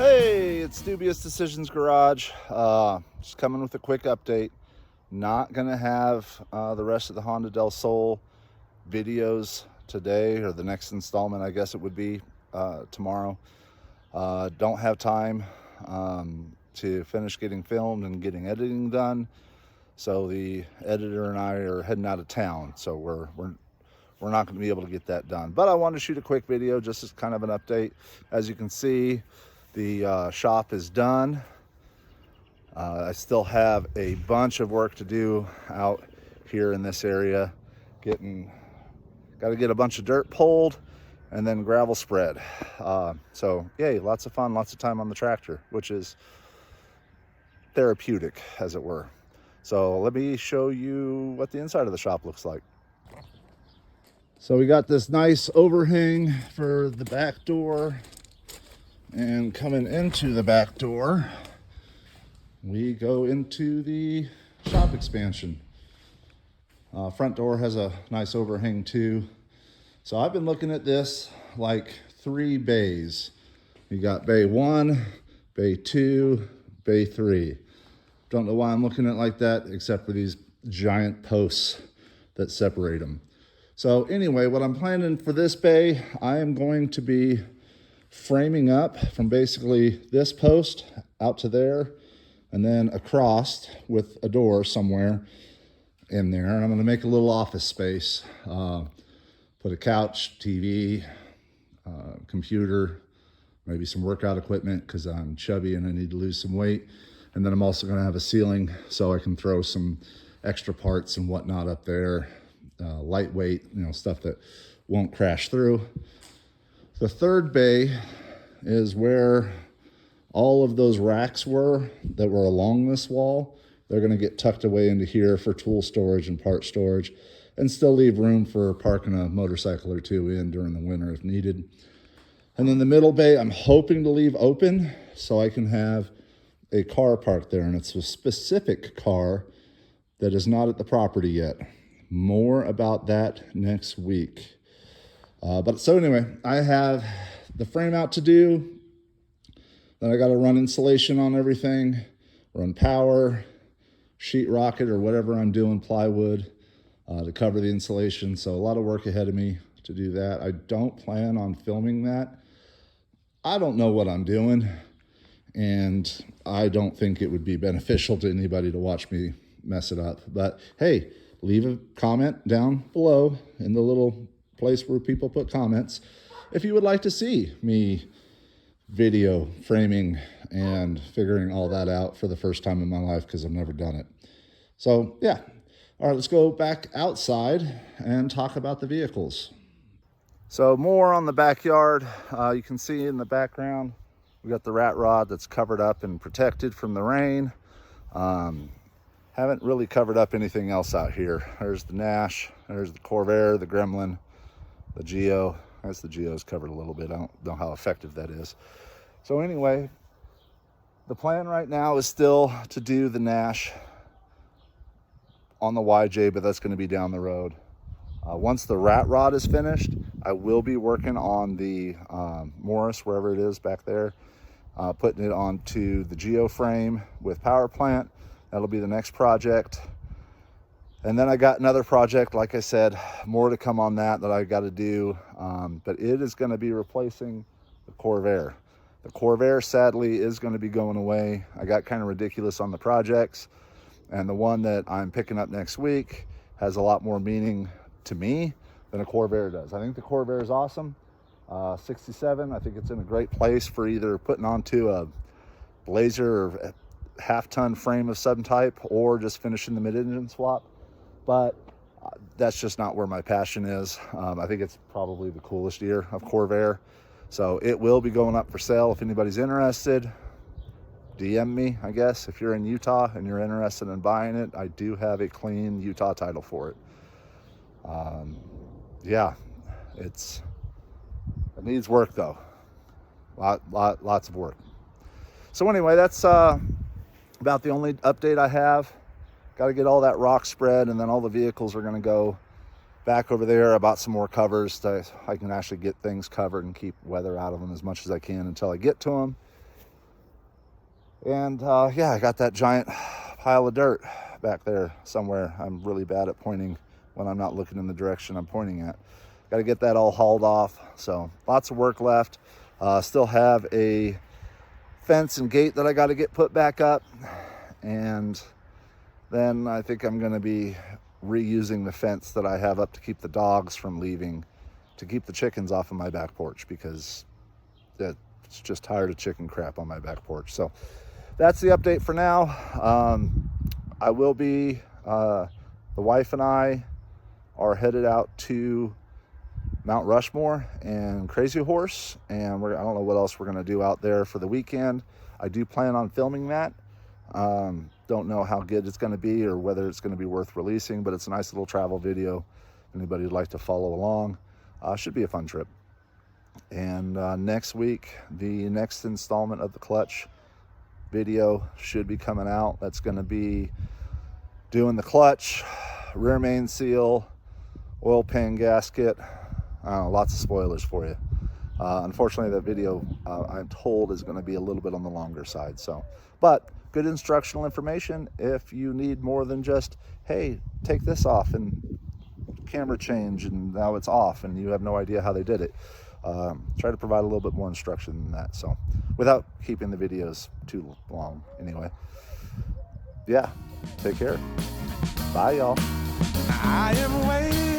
Hey, it's Dubious Decisions Garage. Just coming with a quick update. Not gonna have the rest of the Honda Del Sol videos today, or the next installment, I guess it would be tomorrow. Don't have time to finish getting filmed and getting editing done. So the editor and I are heading out of town, so we're not going to be able to get that done. But I wanted to shoot a quick video just as kind of an update. As you can see, the shop is done. I still have a bunch of work to do out here in this area. Got to get a bunch of dirt pulled and then gravel spread. So yay, lots of fun, lots of time on the tractor, which is therapeutic, as it were. So let me show you what the inside of the shop looks like. So we got this nice overhang for the back door, and coming into the back door, we go into the shop expansion. Front door has a nice overhang too. So I've been looking at this like 3 bays. You got bay 1, bay 2, bay 3. Don't know why I'm looking at it like that, except for these giant posts that separate them. So anyway, what I'm planning for this bay, I am going to be framing up from basically this post out to there, and then across with a door somewhere in there. And I'm going to make a little office space. Put a couch, TV, computer, maybe some workout equipment because I'm chubby and I need to lose some weight. And then I'm also going to have a ceiling so I can throw some extra parts and whatnot up there. Lightweight, stuff that won't crash through. The third bay is where all of those racks were that were along this wall. They're going to get tucked away into here for tool storage and part storage, and still leave room for parking a motorcycle or two in during the winter if needed. And then the middle bay, I'm hoping to leave open so I can have a car parked there, and it's a specific car that is not at the property yet. More about that next week. So anyway, I have the frame out to do. Then I got to run insulation on everything, run power, sheetrock it or whatever I'm doing, plywood, to cover the insulation. So a lot of work ahead of me to do that. I don't plan on filming that. I don't know what I'm doing, and I don't think it would be beneficial to anybody to watch me mess it up. But hey, leave a comment down below in the little place where people put comments if you would like to see me video framing and figuring all that out for the first time in my life, because I've never done it. So yeah, all right, let's go back outside and talk about the vehicles. So more on the backyard. You can see in the background we got the rat rod that's covered up and protected from the rain. Haven't really covered up anything else out here. There's the Nash, there's the Corvair, the Gremlin, the Geo. I guess the Geo's covered a little bit. I don't know how effective that is. So anyway, the plan right now is still to do the Nash on the YJ, but that's going to be down the road. Once the rat rod is finished, I will be working on the Morris, wherever it is back there, putting it onto the Geo frame with power plant. That'll be the next project. And then I got another project, like I said, more to come on that I got to do. But it is going to be replacing the Corvair. The Corvair, sadly, is going to be going away. I got kind of ridiculous on the projects. And the one that I'm picking up next week has a lot more meaning to me than a Corvair does. I think the Corvair is awesome. 67, I think it's in a great place for either putting onto a Blazer or half-ton frame of some type, or just finishing the mid-engine swap. But that's just not where my passion is. I think it's probably the coolest year of Corvair. So it will be going up for sale. If anybody's interested, DM me, I guess. If you're in Utah and you're interested in buying it, I do have a clean Utah title for it. Yeah, it needs work though. Lots of work. So anyway, that's about the only update I have. Got to get all that rock spread, and then all the vehicles are going to go back over there. I bought some more covers so I can actually get things covered and keep weather out of them as much as I can until I get to them. And yeah, I got that giant pile of dirt back there somewhere. I'm really bad at pointing when I'm not looking in the direction I'm pointing at. Got to get that all hauled off. So lots of work left. Still have a fence and gate that I got to get put back up. And then I think I'm going to be reusing the fence that I have up to keep the dogs from leaving, to keep the chickens off of my back porch, because it's just tired of chicken crap on my back porch. So that's the update for now. I will be, the wife and I are headed out to Mount Rushmore and Crazy Horse, and I don't know what else we're going to do out there for the weekend. I do plan on filming that. Don't know how good it's going to be or whether it's going to be worth releasing, but it's a nice little travel video. Anybody would like to follow along, should be a fun trip. And next week, the next installment of the clutch video should be coming out. That's going to be doing the clutch, rear main seal, oil pan gasket. Lots of spoilers for you. Unfortunately, that video, I'm told, is going to be a little bit on the longer side. So, but good instructional information if you need more than just, hey, take this off and camera change and now it's off and you have no idea how they did it. Try to provide a little bit more instruction than that. So without keeping the videos too long anyway. Yeah, take care. Bye, y'all. I am waiting.